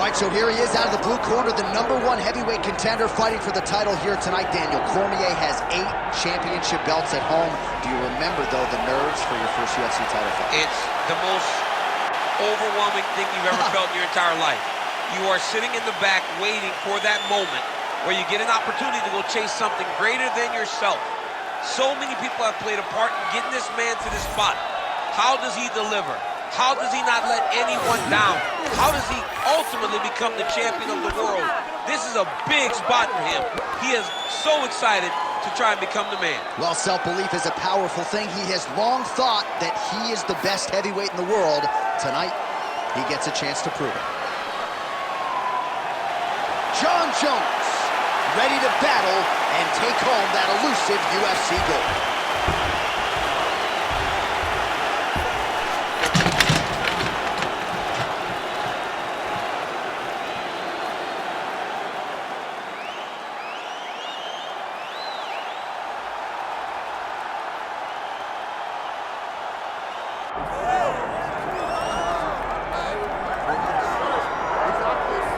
All right, so here he is out of the blue corner, the #1 heavyweight contender fighting for the title here tonight. Daniel Cormier has 8 championship belts at home. Do you remember, though, the nerves for your first UFC title fight? It's the most overwhelming thing you've ever felt in your entire life. You are sitting in the back waiting for that moment where you get an opportunity to go chase something greater than yourself. So many people have played a part in getting this man to this spot. How does he deliver? How does he not let anyone down? How does he ultimately become the champion of the world? This is a big spot for him. He is so excited to try and become the man. Well, self-belief is a powerful thing. He has long thought that he is the best heavyweight in the world. Tonight, he gets a chance to prove it. Jon Jones, ready to battle and take home that elusive UFC gold.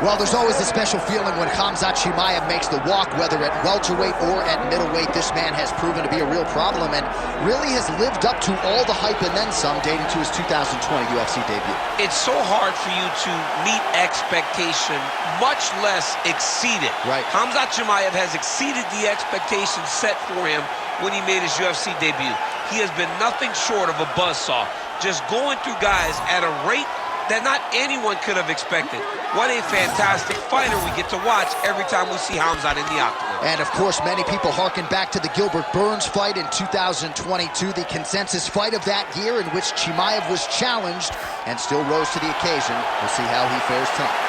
Well, there's always a special feeling when Khamzat Chimaev makes the walk, whether at welterweight or at middleweight. This man has proven to be a real problem and really has lived up to all the hype and then some, dating to his 2020 UFC debut. It's so hard for you to meet expectation, much less exceed it. Right. Khamzat Chimaev has exceeded the expectations set for him when he made his UFC debut. He has been nothing short of a buzzsaw, just going through guys at a rate that not anyone could have expected. What a fantastic fighter we get to watch every time we see Khamzat in the octagon. And of course, many people harken back to the Gilbert Burns fight in 2022, the consensus fight of that year in which Chimaev was challenged and still rose to the occasion. We'll see how he fares tonight.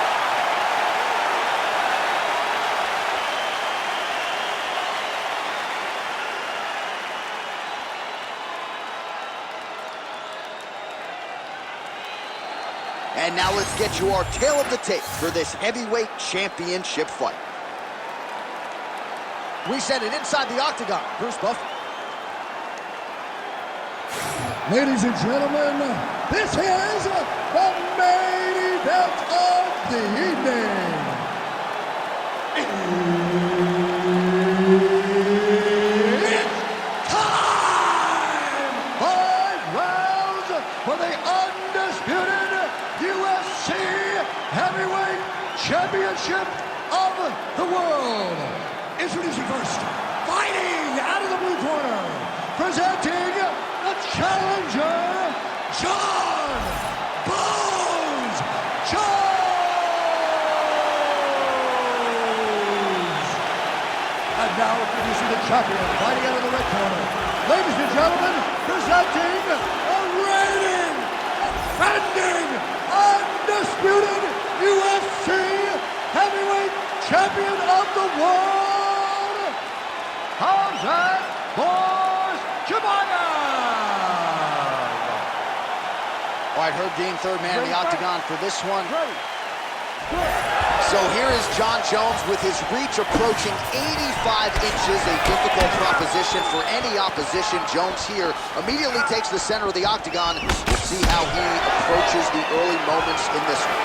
And now let's get you our tale of the tape for this heavyweight championship fight. We send it inside the octagon. Bruce Buffer. Ladies and gentlemen, this is the main event of the evening. It's time! 5 rounds for the undisputed UFC Heavyweight Championship of the world. Introducing first, fighting out of the blue corner, presenting the challenger, Jon Bones Jones. And now introducing the champion, fighting out of the red corner. Ladies and gentlemen, presenting a reigning, defending, undisputed UFC Heavyweight Champion of the world, Khamzat Chimaev. All right, Herb Dean, third man in the octagon for this one. So here is Jon Jones with his reach approaching 85 inches, a difficult proposition for any opposition. Jones here immediately takes the center of the octagon. We'll see how he approaches the early moments in this one.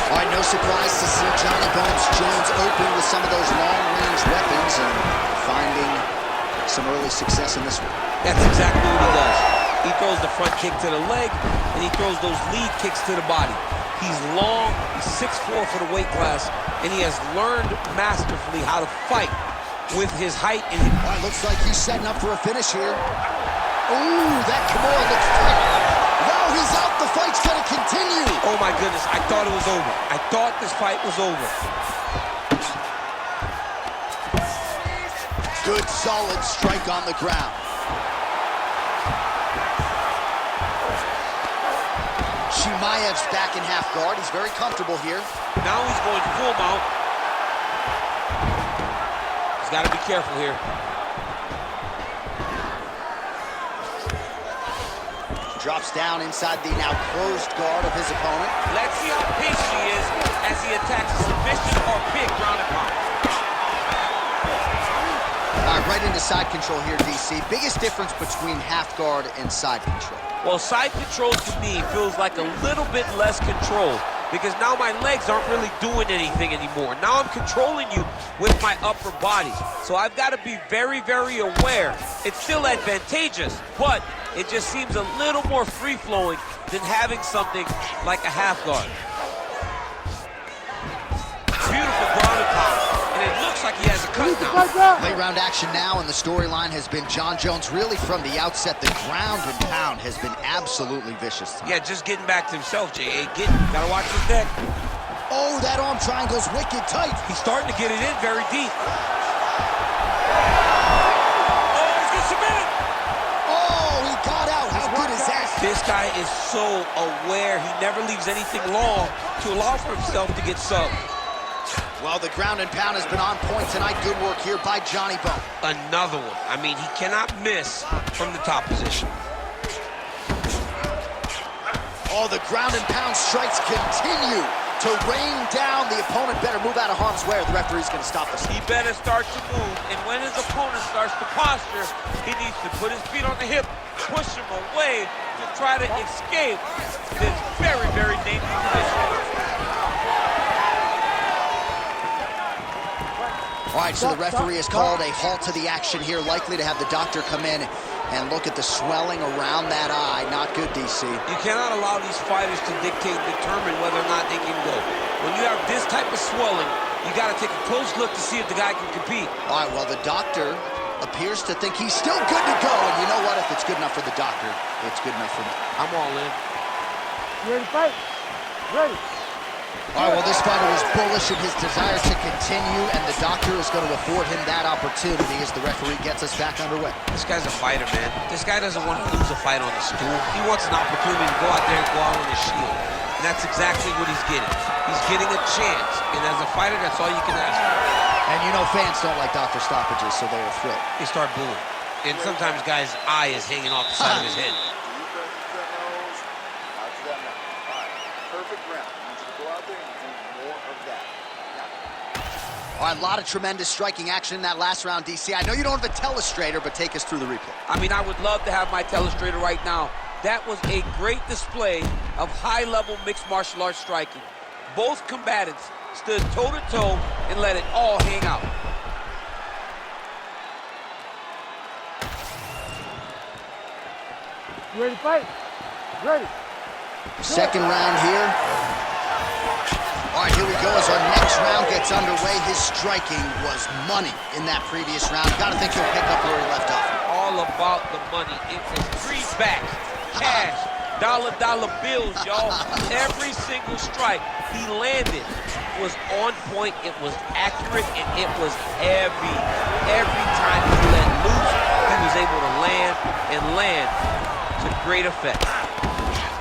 All right, no surprise to see Johnny Bones Jones open with some of those long-range weapons and finding some early success in this one. That's exactly what he does. He throws the front kick to the leg, and he throws those lead kicks to the body. He's long, he's 6'4" for the weight class, and he has learned masterfully how to fight with his height. And all right, looks like he's setting up for a finish here. Ooh, that Kimura looks tight. No, he's out. The fight's gonna continue. Oh my goodness, I thought it was over. I thought this fight was over. Good, solid strike on the ground. Chimaev's back in half guard. He's very comfortable here. Now he's going full mount. He's got to be careful here. Drops down inside the now closed guard of his opponent. Let's see how patient he is as he attacks a submission or big ground and pound. All right, right into side control here, DC. Biggest difference between half guard and side control? Well, side control to me feels like a little bit less control. because now my legs aren't really doing anything anymore. Now I'm controlling you with my upper body. So I've got to be very, very aware. It's still advantageous, but it just seems a little more free-flowing than having something like a half guard. Beautiful ground and pound, and it looks like he has a cut now. Late round action now, and the storyline has been John Jones really from the outset. The ground and pound has been absolutely vicious tonight. Yeah, just getting back to himself, J.A. Gotta watch his neck. Oh, that arm triangle's wicked tight. He's starting to get it in very deep. This guy is so aware. He never leaves anything long to allow for himself to get subbed. Well, the ground and pound has been on point tonight. Good work here by Johnny Bone. Another one. I mean, he cannot miss from the top position. Oh, the ground and pound strikes continue to rain down. The opponent better move out of harm's way or the referee's going to stop this. He better start to move, and when his opponent starts to posture, he needs to put his feet on the hip, push him away to try to escape this very, very dangerous position. All right, so the referee has called a halt to the action here, likely to have the doctor come in and look at the swelling around that eye. Not good, DC. You cannot allow these fighters to dictate and determine whether or not they can go. When you have this type of swelling, you got to take a close look to see if the guy can compete. All right, well, the doctor appears to think he's still good to go. And you know what? If it's good enough for the doctor, it's good enough for me. I'm all in. You ready to fight? Ready. All right, well, this fighter was bullish in his desire to continue, and the doctor is going to afford him that opportunity as the referee gets us back underway. This guy's a fighter, man. This guy doesn't want to lose a fight on the stool. He wants an opportunity to go out there and go out on his shield. And that's exactly what he's getting. He's getting a chance. And as a fighter, that's all you can ask for. And you know fans don't like doctor stoppages, so they're thrilled. They start booing. And sometimes guys' eye is hanging off the side of his head. Perfect round. I want you to go out there and do more of that. All right, a lot of tremendous striking action in that last round, DC. I know you don't have a telestrator, but take us through the replay. I mean, I would love to have my telestrator right now. That was a great display of high-level mixed martial arts striking. Both combatants stood toe-to-toe and let it all hang out. You ready to fight? Ready. Second round here. All right, here we go as our next round gets underway. His striking was money in that previous round. Got to think he'll pick up where he left off. All about the money. It was greenbacks, cash, dollar bills, y'all. Every single strike he landed was on point. It was accurate, and it was heavy. Every time he let loose, he was able to land to great effect.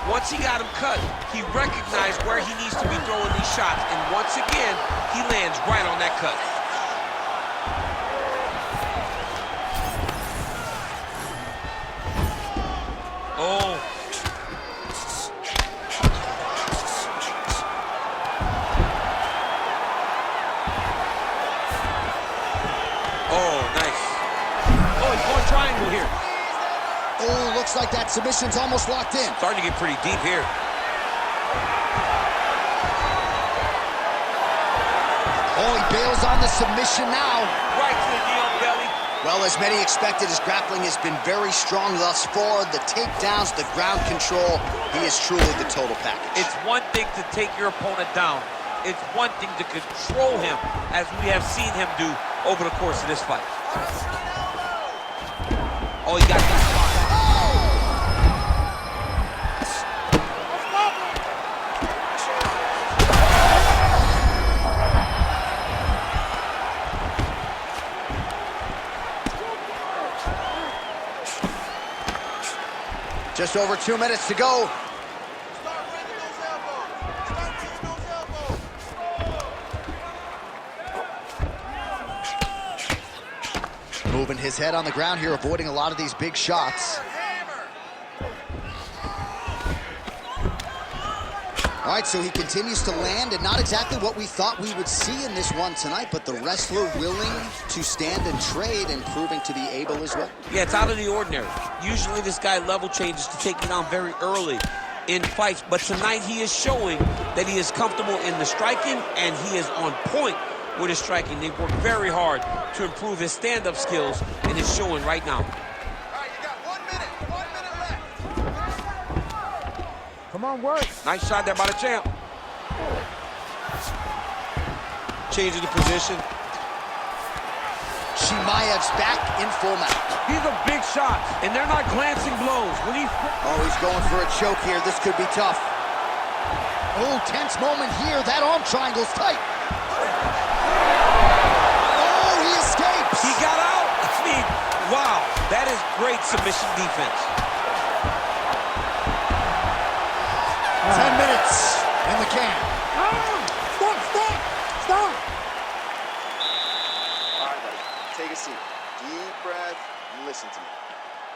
Once he got him cut, he recognized where he needs to be throwing these shots, and once again, he lands right on that cut. Oh. Oh, nice. Oh, he's going triangle here. Oh, looks like that submission's almost locked in. Starting to get pretty deep here. Oh, he bails on the submission now. Right to the knee on belly. Well, as many expected, his grappling has been very strong thus far. The takedowns, the ground control, he is truly the total package. It's one thing to take your opponent down. It's one thing to control him, as we have seen him do over the course of this fight. Oh, he got that spot. Just over 2 minutes to go. Moving his head on the ground here, avoiding a lot of these big shots. All right, so he continues to land, and not exactly what we thought we would see in this one tonight, but the wrestler willing to stand and trade and proving to be able as well. Yeah, it's out of the ordinary. Usually this guy level changes to take you down very early. in fights, but tonight he is showing that he is comfortable in the striking and he is on point with his striking. They've worked very hard to improve his stand-up skills, and it's showing right now. All right, you got 1 minute left. Come on, work. Nice shot there by the champ. Changing the position. Chimaev's back in full mount. These are big shots, and they're not glancing blows. When he... Oh, he's going for a choke here. This could be tough. Oh, tense moment here. That arm triangle's tight. Oh, he escapes. He got out. I mean, wow, that is great submission defense. 10 minutes in the can. Stop! All right, buddy. Take a seat. Deep breath and listen to me.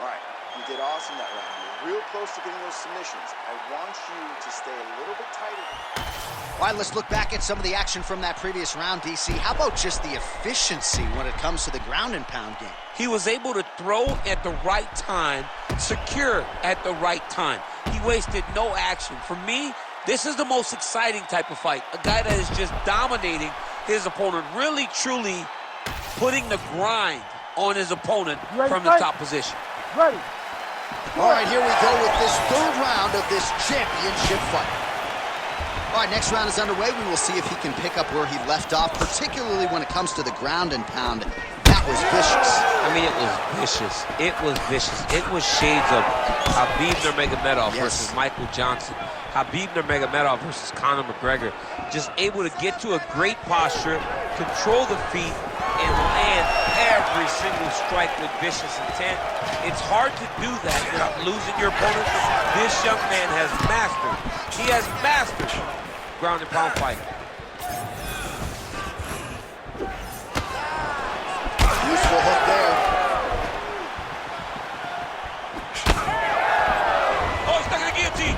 All right. You did awesome that round. You're real close to getting those submissions. I want you to stay a little bit tighter. All right, let's look back at some of the action from that previous round, DC. How about just the efficiency when it comes to the ground and pound game? He was able to throw at the right time, secure at the right time. He wasted no action. For me, this is the most exciting type of fight. A guy that is just dominating his opponent, really, truly putting the grind on his opponent from the top position. Ready. All right, here we go with this third round of this championship fight. All right, next round is underway. We will see if he can pick up where he left off, particularly when it comes to the ground and pound. That was vicious. I mean, it was vicious. It was vicious. It was shades of Khabib Nurmagomedov versus Michael Johnson. Khabib Nurmagomedov versus Conor McGregor. Just able to get to a great posture, control the feet, and land every single strike with vicious intent. It's hard to do that without losing your opponent. This young man has mastered. He has mastered ground and pound fighting. Useful hook there. Oh, he's stuck in the guillotine.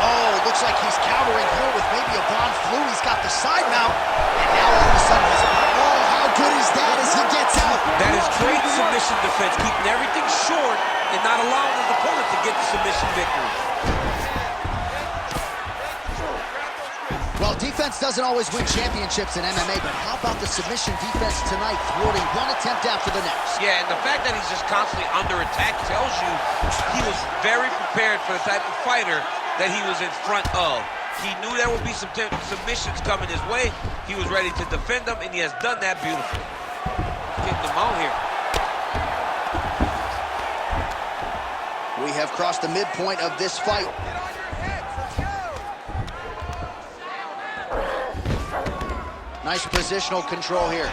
Oh, looks like he's countering here with maybe a Von Flu. He's got the side mount. And now all of a sudden he's... Oh, how good is that as he gets out? That is great submission defense, keeping everything short and not allowing his opponent to get the submission victory. Well, defense doesn't always win championships in MMA, but how about the submission defense tonight, thwarting one attempt after the next? Yeah, and the fact that he's just constantly under attack tells you he was very prepared for the type of fighter that he was in front of. He knew there would be some submissions coming his way. He was ready to defend them, and he has done that beautifully. Getting them out here. We have crossed the midpoint of this fight. Nice positional control here.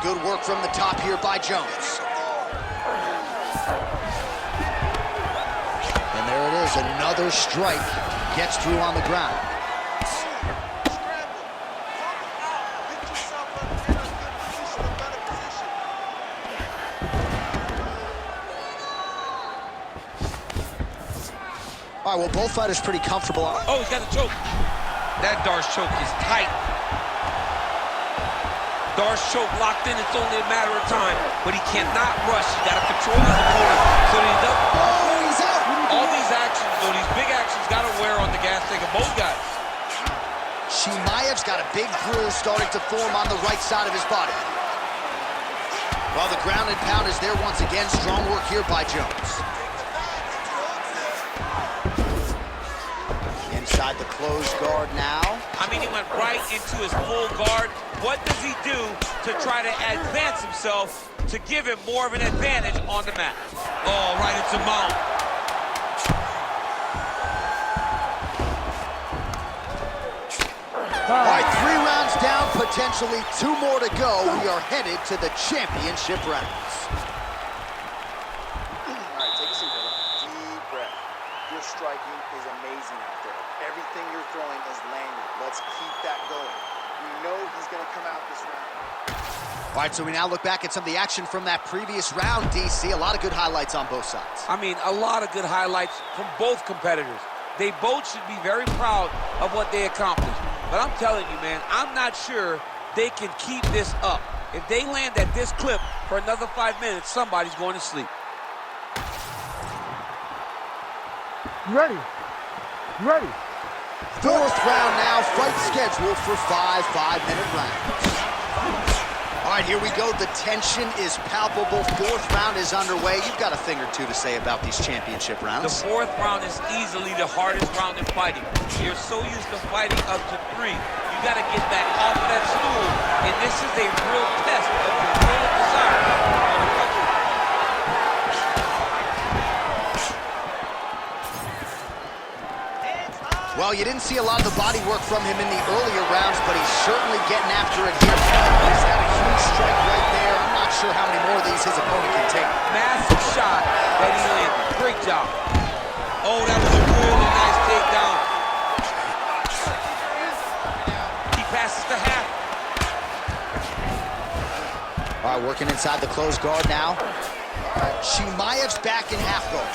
Good work from the top here by Jones. And there it is, another strike gets through on the ground. All right, well, both fighters pretty comfortable. Oh, he's got the choke. That Darce choke is tight. Darce choke locked in. It's only a matter of time, but he cannot rush. He's got to control his opponent so that he doesn't. Oh, he's out. All these actions, though, these big actions, got to wear on the gas tank of both guys. Chimaev's got a big bruise starting to form on the right side of his body. Well, the ground and pound is there once again. Strong work here by Jones. Inside the closed guard now. I mean, he went right into his full guard. What does he do to try to advance himself to give him more of an advantage on the mat? Oh, right into mount. All right, 3 rounds down, potentially 2 more to go. We are headed to the championship rounds. All right, take a seat, brother. Deep breath. Your striking is amazing out there. Everything you're throwing is landing. Let's keep that going. We know he's going to come out this round. All right, so we now look back at some of the action from that previous round, DC. A lot of good highlights on both sides. I mean, a lot of good highlights from both competitors. They both should be very proud of what they accomplished. But I'm telling you, man, I'm not sure they can keep this up. If they land at this clip for another 5 minutes, somebody's going to sleep. You ready? You ready? Fourth round now, fight scheduled for 5 5-minute rounds. All right, here we go. The tension is palpable. Fourth round is underway. You've got a thing or two to say about these championship rounds. The fourth round is easily the hardest round in fighting. You're so used to fighting up to 3. You got to get back off of that stool, and this is a real test of your will and desire to recover. Well, you didn't see a lot of the body work from him in the earlier rounds, but he's certainly getting after it here. He's had a huge strike right there. I'm not sure how many more of these his opponent can take. Massive shot that he landed. Great job. Oh, that was a really nice takedown. He passes the half. All right, working inside the closed guard now. Chimaev's back in half guard.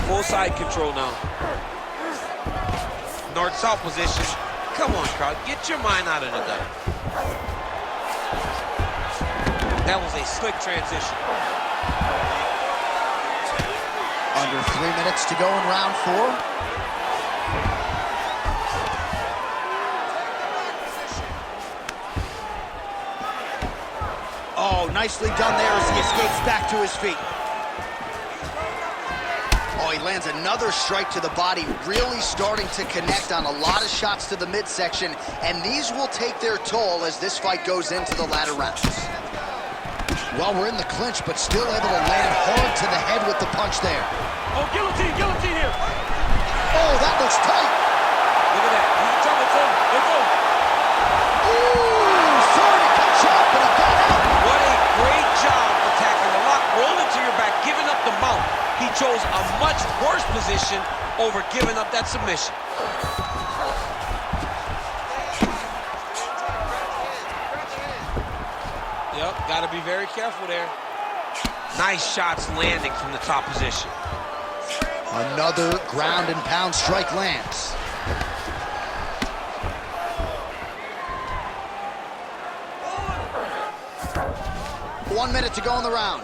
Full side control now. North-south position. Come on, crowd. Get your mind out of the gutter. That was a slick transition. Under 3 minutes to go in round 4. Oh, nicely done there as he escapes back to his feet. Oh, he lands another strike to the body, really starting to connect on a lot of shots to the midsection, and these will take their toll as this fight goes into the latter rounds. Well, we're in the clinch, but still able to land hard to the head with the punch there. Oh, guillotine here. Oh, that looks tight. Look at that. He's in trouble. It's over. Ooh, sorry to catch up, but he got out. What a great job attacking the lock. Roll into your back, giving up the mount. He chose a much worse position over giving up that submission. Yep, got to be very careful there. Nice shots landing from the top position. Another ground and pound strike lands. One minute to go in the round.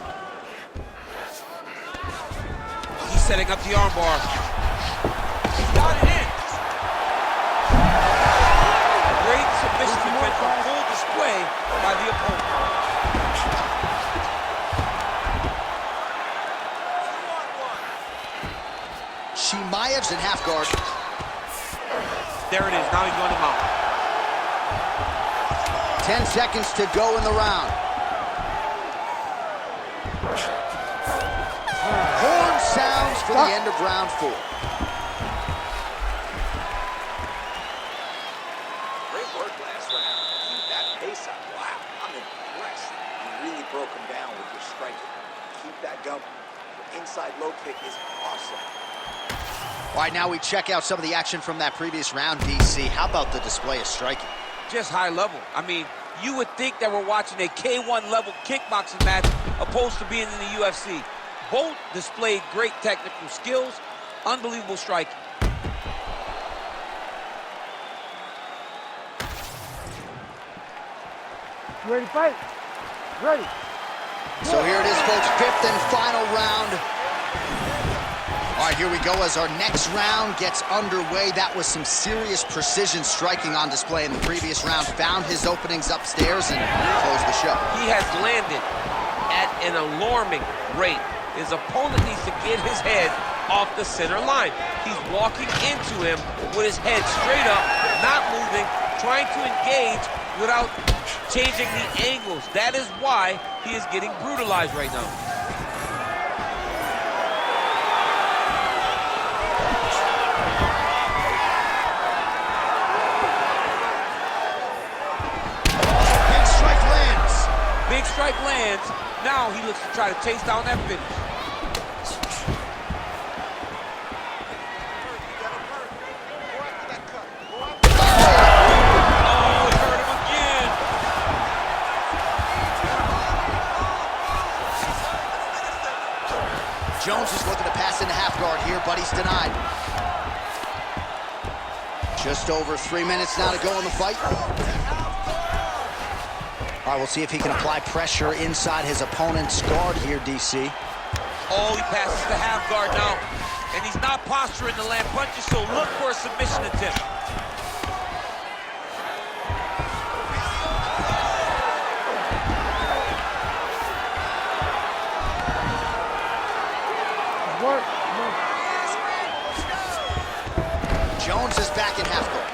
He's setting up the armbar. He's got it in. Great submission defense on full display by the opponent. Chimaev's in half guard. There it is. Now he's going to mount. 10 seconds to go in the round. Horn sounds for the end of round 4. Great work last round. Keep that pace up. Wow, I'm impressed. You really broke him down with your striking. Keep that going. The inside low kick is awesome. All right, now we check out some of the action from that previous round, DC. How about the display of striking? Just high level. I mean, you would think that we're watching a K1 level kickboxing match opposed to being in the UFC. Both displayed great technical skills, unbelievable striking. You ready to fight? Ready. So here it is, folks, 5th and final round. All right, here we go as our next round gets underway. That was some serious precision striking on display in the previous round. Found his openings upstairs and closed the show. He has landed at an alarming rate. His opponent needs to get his head off the center line. He's walking into him with his head straight up, not moving, trying to engage without changing the angles. That is why he is getting brutalized right now. Big strike lands. Now he looks to try to chase down that finish. Oh, he hurt him again. Jones is looking to pass into half guard here, but he's denied. Just over 3 minutes now to go in the fight. All right, we'll see if he can apply pressure inside his opponent's guard here, DC. Oh, he passes the half guard now. And he's not posturing to land punches, so look for a submission attempt. Jones is back in half guard.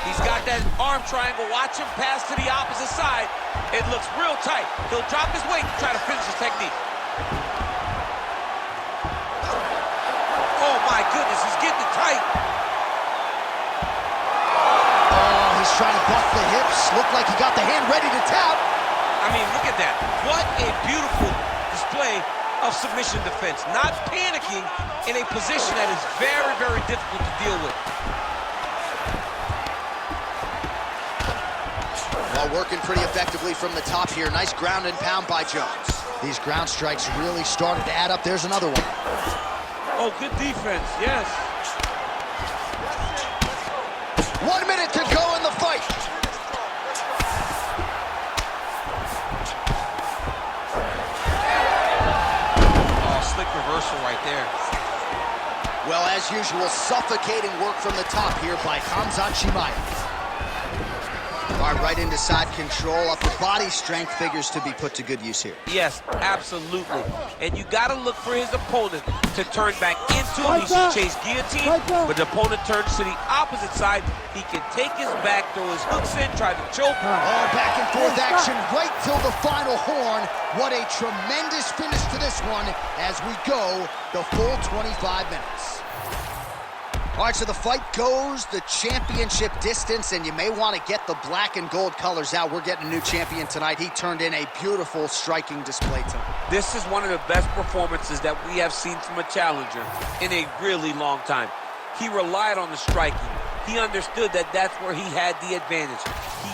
He's got that arm triangle. Watch him pass to the opposite side. It looks real tight. He'll drop his weight to try to finish his technique. Oh, my goodness, he's getting it tight. Oh, he's trying to buck the hips. Looked like he got the hand ready to tap. I mean, look at that. What a beautiful display of submission defense. Not panicking in a position that is very, very difficult to deal with. Well, working pretty effectively from the top here. Nice ground and pound by Jones. These ground strikes really started to add up. There's another one. Oh, good defense, yes. 1 minute to go in the fight. Oh, slick reversal right there. Well, as usual, suffocating work from the top here by Khamzat Chimaev. All right, right into side control. Upper body strength figures to be put to good use here. Yes, absolutely. And you got to look for his opponent to turn back into him. He should chase guillotine, but the opponent turns to the opposite side. He can take his back, throw his hooks in, try to choke. Oh, back and forth action right till the final horn. What a tremendous finish to this one as we go the full 25 minutes. All right, so the fight goes the championship distance, and you may want to get the black and gold colors out. We're getting a new champion tonight. He turned in a beautiful striking display tonight. This is one of the best performances that we have seen from a challenger in a really long time. He relied on the striking. He understood that that's where he had the advantage. He